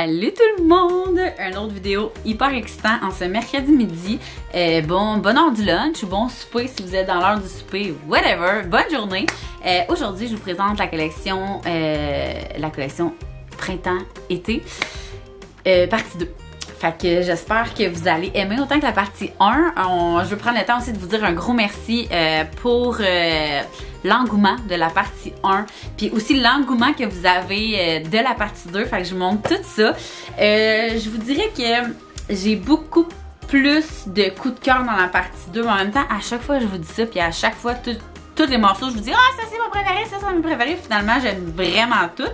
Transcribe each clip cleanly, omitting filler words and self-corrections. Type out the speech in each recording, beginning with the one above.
Salut tout le monde! Une autre vidéo hyper excitant en ce mercredi midi. Bonne heure du lunch ou bon souper si vous êtes dans l'heure du souper, whatever. Bonne journée! Aujourd'hui, je vous présente la collection printemps-été, partie 2. Fait que j'espère que vous allez aimer autant que la partie 1. Je veux prendre le temps aussi de vous dire un gros merci pour l'engouement de la partie 1. Puis aussi l'engouement que vous avez de la partie 2. Fait que je vous montre tout ça. Je vous dirais que j'ai beaucoup plus de coups de cœur dans la partie 2. Mais en même temps, à chaque fois je vous dis ça, puis à chaque fois, tous les morceaux, je vous dis « Ah, ça c'est mon préféré, ça c'est mon préféré. » Finalement, j'aime vraiment tout.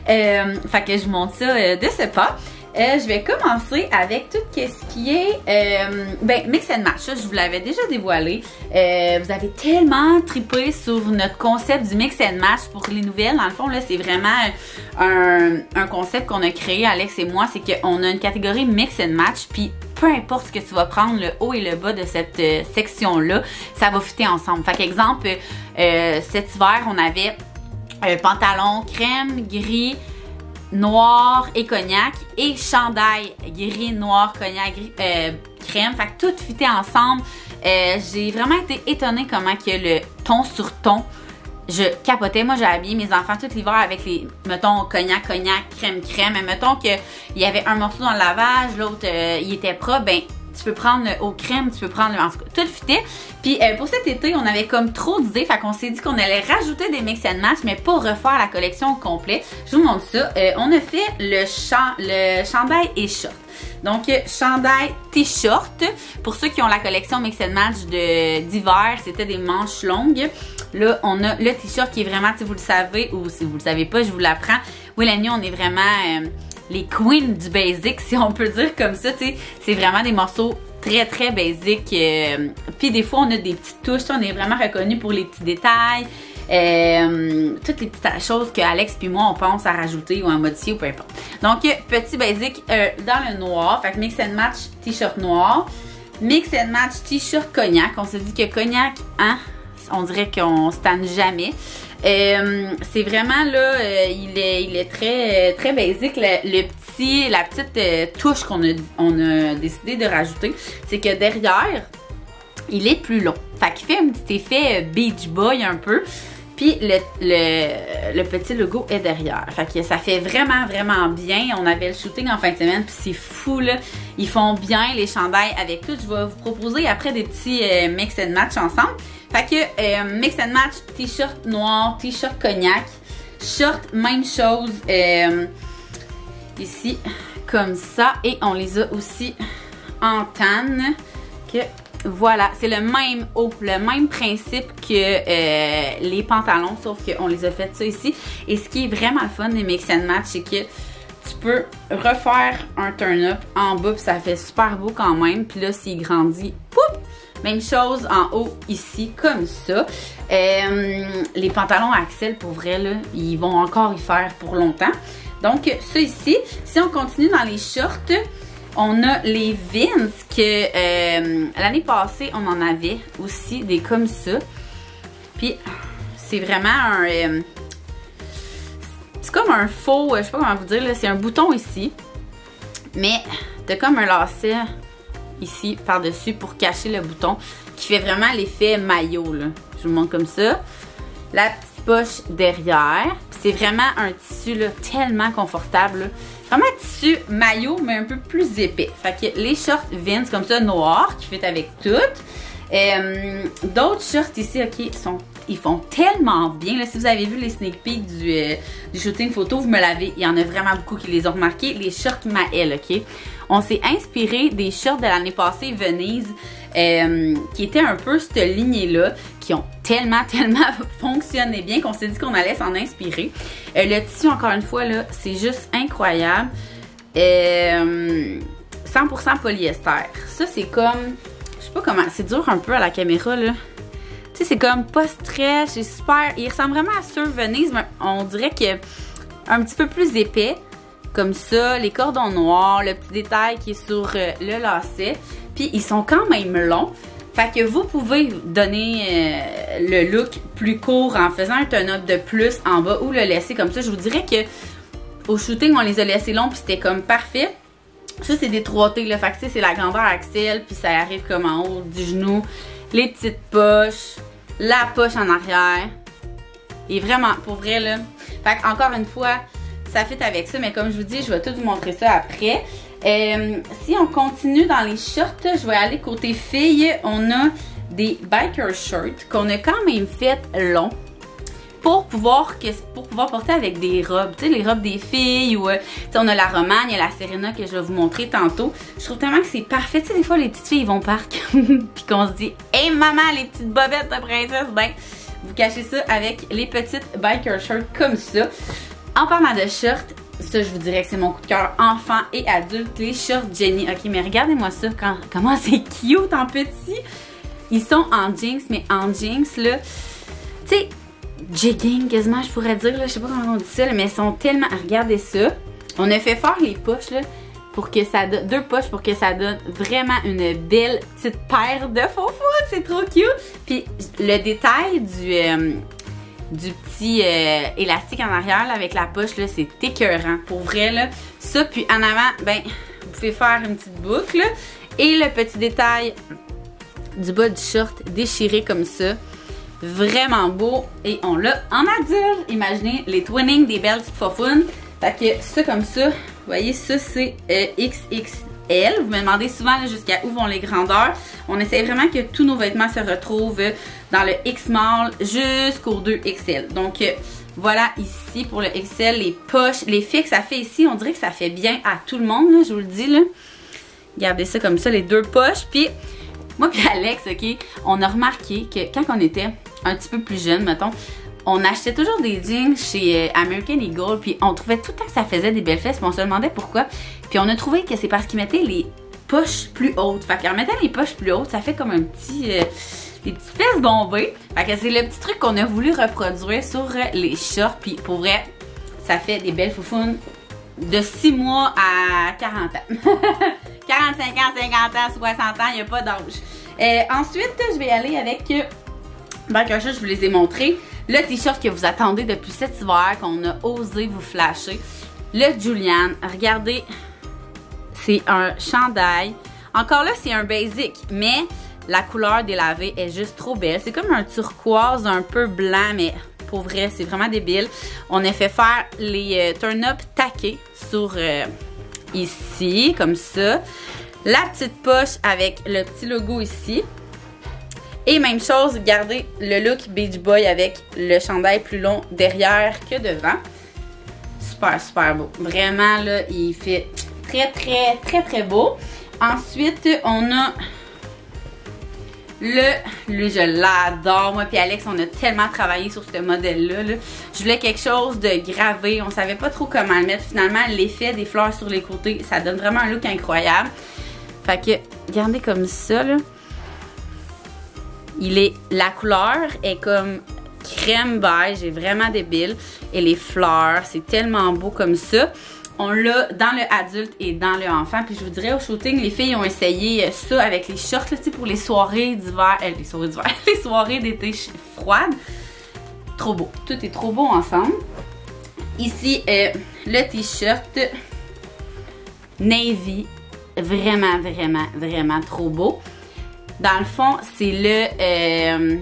Fait que je vous montre ça de ce pas. Je vais commencer avec tout ce qui est mix and match. Ça, je vous l'avais déjà dévoilé. Vous avez tellement trippé sur notre concept du mix and match pour les nouvelles. Dans le fond, là, c'est vraiment un concept qu'on a créé, Alex et moi. C'est qu'on a une catégorie mix and match. Puis peu importe ce que tu vas prendre, le haut et le bas de cette section-là, ça va fitter ensemble. Fait qu'exemple, cet hiver, on avait un pantalon crème, gris, noir et cognac et chandail gris, noir, cognac, gris, crème. Fait que tout fitait ensemble. J'ai vraiment été étonnée comment que le ton sur ton, je capotais. Moi, j'ai habillé mes enfants tout l'hiver avec les, mettons, cognac, crème. Mais mettons qu'il y avait un morceau dans le lavage, l'autre, il était propre, ben tu peux prendre le haut crème, tu peux prendre le... En tout cas, tout fitait. Puis pour cet été, on avait comme trop d'idées. Fait qu'on s'est dit qu'on allait rajouter des mix and match, mais pas refaire la collection au complet. Je vous montre ça. On a fait le chandail et short. Donc, chandail, t-shirt. Pour ceux qui ont la collection mix and match d'hiver, c'était des manches longues. Là, on a le t-shirt qui est vraiment, si vous le savez, ou si vous le savez pas, je vous l'apprends. Oui, la nuit, on est vraiment... les queens du basic, si on peut dire comme ça, tu sais, c'est vraiment des morceaux très très basic. Puis des fois on a des petites touches, on est vraiment reconnus pour les petits détails, toutes les petites choses que Alex puis moi on pense à rajouter ou à modifier ou peu importe. Donc petit basic dans le noir, fait que mix and match t-shirt noir, mix and match t-shirt cognac. On s'est dit que cognac, hein, on dirait qu'on se tanne jamais. C'est vraiment là, il est très très basique. La petite touche qu'on a décidé de rajouter, c'est que derrière, il est plus long. Fait qu'il fait un petit effet beach boy un peu. Puis le petit logo est derrière. Fait que ça fait vraiment vraiment bien. On avait le shooting en fin de semaine, puis c'est fou là. Ils font bien les chandails avec tout. Je vais vous proposer après des petits mix and match ensemble. Fait que mix and match, t-shirt noir, t-shirt cognac, short, même chose ici, comme ça. Et on les a aussi en tan. Que voilà, c'est le même haut, le même principe que les pantalons, sauf qu'on les a fait ça ici. Et ce qui est vraiment le fun des mix and match, c'est que tu peux refaire un turn-up en bas, puis ça fait super beau quand même. Puis là, s'il grandit, poup! Même chose en haut ici, comme ça. Les pantalons à Axel, pour vrai, là, ils vont encore y faire pour longtemps. Donc, ça ici. Si on continue dans les shorts, on a les Vince que l'année passée, on en avait aussi, des comme ça. Puis, c'est vraiment un... c'est comme un faux, je sais pas comment vous dire, c'est un bouton ici. Mais, t'as comme un lacet ici par-dessus pour cacher le bouton qui fait vraiment l'effet maillot là. Je vous le montre comme ça. La petite poche derrière. C'est vraiment un tissu là, tellement confortable. Là. Vraiment un tissu maillot mais un peu plus épais. Fait que les shorts Vince comme ça noirs qui fit avec toutes. D'autres shorts ici, ok, ils font tellement bien. Là, si vous avez vu les sneak peeks du shooting photo, vous me l'avez. Il y en a vraiment beaucoup qui les ont remarqués. Les shorts Maël, ok. On s'est inspiré des shorts de l'année passée Venise, qui étaient un peu cette lignée-là, qui ont tellement fonctionné bien qu'on s'est dit qu'on allait s'en inspirer. Le tissu, encore une fois, là, c'est juste incroyable. 100% polyester. Ça, c'est comme... Je sais pas comment... C'est dur un peu à la caméra, là. Tu sais, c'est comme pas stretch, c'est super... Il ressemble vraiment à ceux Venise, mais on dirait que un petit peu plus épais. Comme ça, les cordons noirs, le petit détail qui est sur le lacet. Puis ils sont quand même longs. Fait que vous pouvez donner le look plus court en faisant un turn-up de plus en bas ou le laisser comme ça. Je vous dirais que Au shooting, on les a laissés longs puis c'était comme parfait. Ça, c'est des 3T, là. Fait que, tu sais, c'est la grandeur axelle, puis ça arrive comme en haut du genou. Les petites poches, la poche en arrière. Et vraiment, pour vrai, là. Fait que, encore une fois, ça fit avec ça, mais comme je vous dis, je vais tout vous montrer ça après. Si on continue dans les shorts, je vais aller côté filles. On a des biker shirts qu'on a quand même fait longs. Pour pouvoir porter avec des robes, tu sais, les robes des filles ou, tu sais, on a la Romane, il y a la Serena que je vais vous montrer tantôt. Je trouve tellement que c'est parfait, tu sais, des fois les petites filles ils vont au parc, puis qu'on se dit, hey maman, les petites bobettes de princesse, ben, vous cachez ça avec les petites biker shirts comme ça. En parlant de shorts, ça je vous dirais que c'est mon coup de cœur enfant et adulte, les shorts Jenny. Ok, mais regardez-moi ça, comment c'est cute en petit. Ils sont en jeans, mais en jeans, là, tu sais, jegging quasiment je pourrais dire, là, je sais pas comment on dit ça, là, mais ils sont tellement... Regardez ça. On a fait faire les poches là, pour que ça donne... 2 poches pour que ça donne vraiment une belle petite paire de faux foot. C'est trop cute. Puis le détail du petit élastique en arrière là, avec la poche, là, c'est écœurant. Pour vrai, là. Ça, puis en avant, ben, vous pouvez faire une petite boucle. Là, et le petit détail du bas du short déchiré comme ça. Vraiment beau. Et on l'a en adulte. Imaginez les twinning des belles petites faufounes. Fait que ça comme ça, vous voyez, ça c'est XXL. Vous me demandez souvent jusqu'à où vont les grandeurs. On essaie vraiment que tous nos vêtements se retrouvent dans le X-Mall jusqu'au 2XL. Donc voilà ici pour le XL, les poches, les filles que ça fait ici, on dirait que ça fait bien à tout le monde, là, je vous le dis. Là. Regardez ça comme ça, les 2 poches. Puis moi puis Alex, ok, on a remarqué que quand on était un petit peu plus jeune, mettons, on achetait toujours des jeans chez American Eagle, puis on trouvait tout le temps que ça faisait des belles fesses, puis on se demandait pourquoi. Puis on a trouvé que c'est parce qu'ils mettaient les poches plus hautes. Fait qu'en mettant les poches plus hautes, ça fait comme un petit... des petites fesses bombées. Fait que c'est le petit truc qu'on a voulu reproduire sur les shorts, puis pour vrai, ça fait des belles foufounes de 6 mois à 40 ans. 45 ans, 50 ans, 60 ans, il n'y a pas d'âge. Ensuite, je vais aller avec... biker shorts, je vous les ai montrés. Le t-shirt que vous attendez depuis cet hiver, qu'on a osé vous flasher. Le Julian. Regardez, c'est un chandail. Encore là, c'est un basic, mais la couleur délavée est juste trop belle. C'est comme un turquoise un peu blanc, mais pour vrai, c'est vraiment débile. On a fait faire les turn-up taqués sur ici, comme ça. La petite poche avec le petit logo ici. Et même chose, regardez le look Beach Boy avec le chandail plus long derrière que devant. Super, super beau. Vraiment, là, il fait très, très, très, très beau. Ensuite, on a lui, je l'adore. Moi puis Alex, on a tellement travaillé sur ce modèle-là. Là. Je voulais quelque chose de gravé. On savait pas trop comment le mettre. Finalement, l'effet des fleurs sur les côtés, ça donne vraiment un look incroyable. Fait que, regardez comme ça, là. La couleur est comme crème beige, est vraiment débile. Et les fleurs, c'est tellement beau comme ça. On l'a dans le adulte et dans le enfant. Puis je vous dirais, au shooting, les filles ont essayé ça avec les shorts, là, pour les soirées d'hiver. Les soirées d'été froides. Trop beau. Tout est trop beau ensemble. Ici, le t-shirt navy. Vraiment, vraiment, vraiment trop beau. Dans le fond, c'est le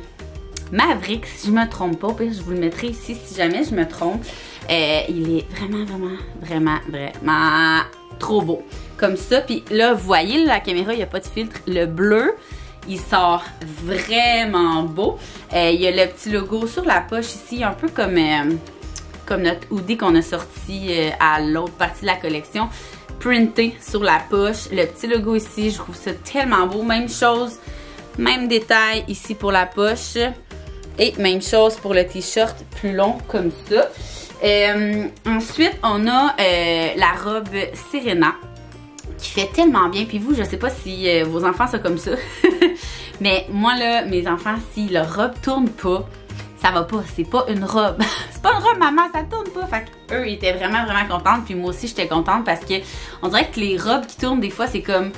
Maverick, si je me trompe pas. Puis je vous le mettrai ici si jamais je me trompe. Il est vraiment, vraiment, vraiment, vraiment trop beau. Comme ça. Puis là, vous voyez, la caméra, il n'y a pas de filtre. Le bleu, il sort vraiment beau. Il y a le petit logo sur la poche ici, un peu comme notre hoodie qu'on a sorti à l'autre partie de la collection. Printé sur la poche. Le petit logo ici, je trouve ça tellement beau. Même chose, même détail ici pour la poche. Et même chose pour le t-shirt plus long comme ça. Ensuite, on a la robe Serena qui fait tellement bien. Puis vous, je sais pas si vos enfants sont comme ça. Mais moi là, mes enfants, si leur robe tourne pas, ça va pas, c'est pas une robe. C'est pas une robe, maman, ça tourne pas. Fait qu'eux, ils étaient vraiment, vraiment contents. Puis moi aussi, j'étais contente parce que on dirait que les robes qui tournent, des fois, c'est comme...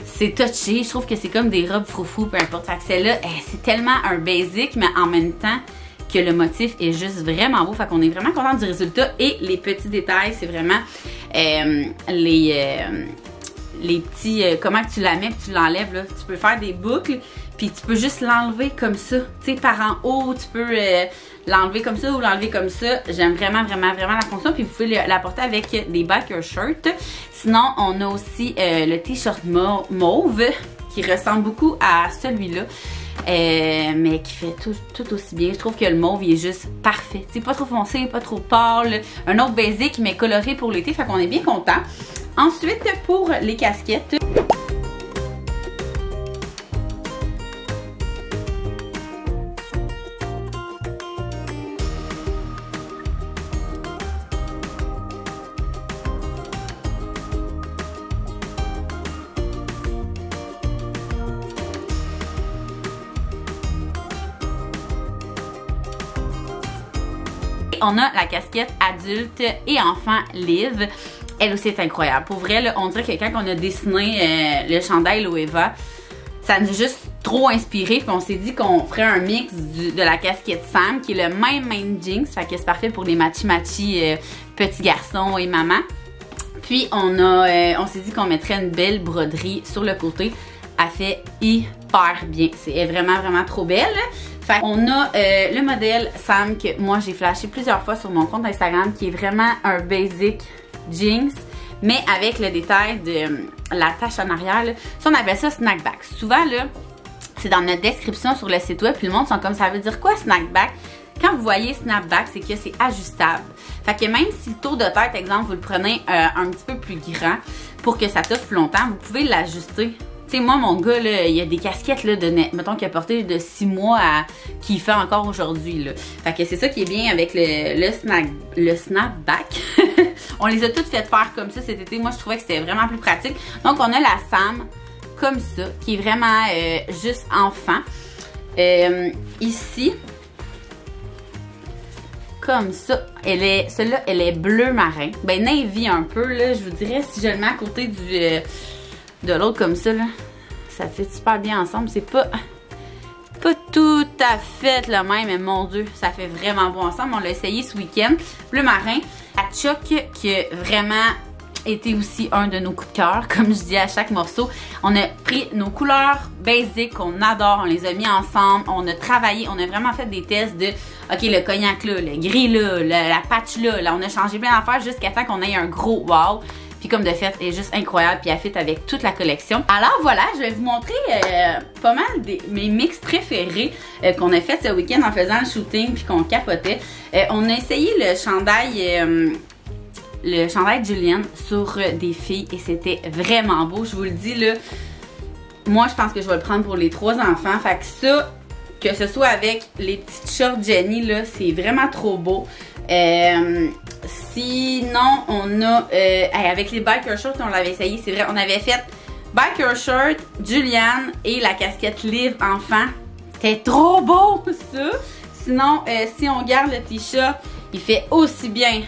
C'est touché. Je trouve que c'est comme des robes froufrou, peu importe. Fait que celle-là, c'est tellement un basic, mais en même temps que le motif est juste vraiment beau. Fait qu'on est vraiment content du résultat. Et les petits détails, c'est vraiment les petits, comment tu la mets puis tu l'enlèves là. Tu peux faire des boucles puis tu peux juste l'enlever comme ça. Tu sais, par en haut, tu peux l'enlever comme ça ou l'enlever comme ça. J'aime vraiment la fonction. Puis vous pouvez la porter avec des biker shirts. Sinon, on a aussi le t-shirt mauve qui ressemble beaucoup à celui-là. Mais qui fait tout aussi bien. Je trouve que le mauve il est juste parfait. C'est pas trop foncé, pas trop pâle. Un autre basic mais coloré pour l'été. Fait qu'on est bien content. Ensuite, pour les casquettes. On a la casquette adulte et enfant Liv. Elle aussi est incroyable. Pour vrai, là, on dirait que quand on a dessiné le chandail Loeva, ça nous a juste trop inspiré. Puis on s'est dit qu'on ferait un mix de la casquette Sam, qui est le même jeans. Fait que c'est parfait pour les matchi-matchi petits garçons et maman. Puis on s'est dit qu'on mettrait une belle broderie sur le côté. Elle fait hyper bien. C'est vraiment trop belle. Fait qu'on a le modèle Sam que moi j'ai flashé plusieurs fois sur mon compte Instagram, qui est vraiment un basic jeans, mais avec le détail de la tache en arrière. Là. Ça, on appelle ça snackback. Souvent, là, c'est dans notre description sur le site web, puis le monde sont comme ça veut dire quoi snackback? Quand vous voyez snapback, c'est que c'est ajustable. Fait que même si le tour de tête, exemple, vous le prenez un petit peu plus grand pour que ça toffe plus longtemps, vous pouvez l'ajuster. Tu sais, moi, mon gars, là, il y a des casquettes, là, mettons, qu'il a porté de 6 mois à qu'il fait encore aujourd'hui, là. Fait que c'est ça qui est bien avec le snapback. On les a toutes faites faire comme ça cet été. Moi, je trouvais que c'était vraiment plus pratique. Donc, on a la Sam comme ça, qui est vraiment juste enfant. Ici, comme ça, celle-là, elle est bleu marin. Ben, navy un peu, là, je vous dirais, si je le mets à côté de l'autre comme ça, là, ça fait super bien ensemble. C'est pas tout à fait le même, mais mon Dieu, ça fait vraiment bon ensemble. On l'a essayé ce week-end. Bleu marin, à Choc, qui a vraiment été aussi un de nos coups de cœur, comme je dis à chaque morceau. On a pris nos couleurs basiques qu'on adore, on les a mis ensemble, on a travaillé, on a vraiment fait des tests de, ok, le cognac là, le gris là, la patch là, on a changé plein d'affaires jusqu'à temps qu'on ait un gros wow. Puis comme de fait, elle est juste incroyable, puis elle fit avec toute la collection. Alors voilà, je vais vous montrer pas mal mes mix préférés qu'on a fait ce week-end en faisant le shooting, puis qu'on capotait. On a essayé le chandail de Julienne sur des filles et c'était vraiment beau. Je vous le dis là, moi je pense que je vais le prendre pour les 3 enfants. Fait que ça, que ce soit avec les petites shorts Jenny là, c'est vraiment trop beau. Sinon, on a avec les biker shorts, on l'avait essayé, c'est vrai, on avait fait biker shirt, Juliane et la casquette Liv enfant. C'était trop beau ça. Sinon, si on garde le t-shirt, il fait aussi bien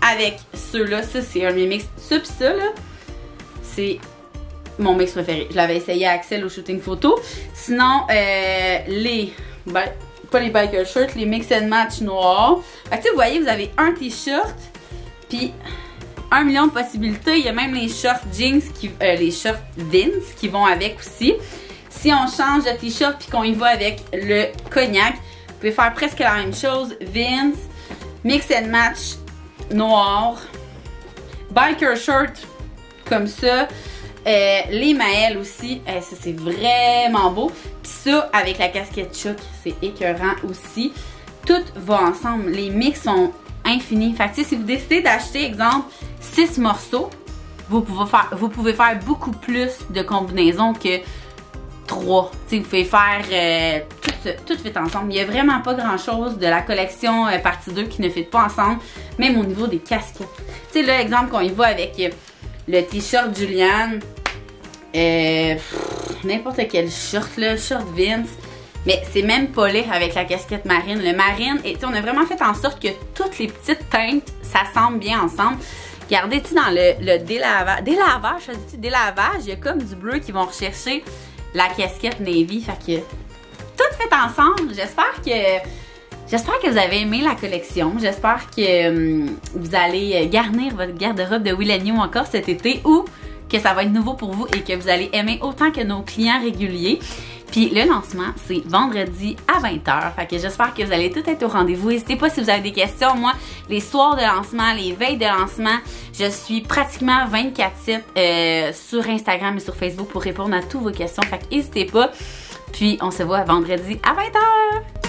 avec ceux-là. Ça, c'est un de mes mix. Ça pis ça, là, c'est mon mix préféré. Je l'avais essayé à Axel au shooting photo. Sinon, pas les biker shirts, les mix and match noirs. Fait que, vous voyez, vous avez un t-shirt, puis 1 million de possibilités. Il y a même les shorts jeans, les shorts Vince qui vont avec aussi. Si on change de t-shirt puis qu'on y va avec le cognac, vous pouvez faire presque la même chose. Vince, mix and match noir, biker shirt comme ça. Les maëls aussi, ça c'est vraiment beau. Puis ça, avec la casquette Choc, c'est écœurant aussi. Tout va ensemble. Les mix sont infinis. Fait que si vous décidez d'acheter, exemple, 6 morceaux, vous pouvez faire beaucoup plus de combinaisons que 3. T'sais, vous pouvez faire tout fait ensemble. Il n'y a vraiment pas grand chose de la collection partie 2 qui ne fit pas ensemble, même au niveau des casquettes. Tu sais, là, exemple qu'on y va avec le t-shirt Juliane, n'importe quel short, là, short Vince, mais c'est même pas laid avec la casquette marine. Le marine, et on a vraiment fait en sorte que toutes les petites teintes s'assemblent bien ensemble. Regardez, tu sais, dans le délavage, il y a comme du bleu qui vont rechercher la casquette navy. Fait que tout fait ensemble. J'espère que J'espère que vous avez aimé la collection. J'espère que vous allez garnir votre garde-robe de Will & You encore cet été ou que ça va être nouveau pour vous et que vous allez aimer autant que nos clients réguliers. Puis le lancement, c'est vendredi à 20h. Fait que j'espère que vous allez tout être au rendez-vous. N'hésitez pas si vous avez des questions. Moi, les soirs de lancement, les veilles de lancement, je suis pratiquement 24/7 sur Instagram et sur Facebook pour répondre à toutes vos questions. Fait que n'hésitez pas. Puis on se voit vendredi à 20h.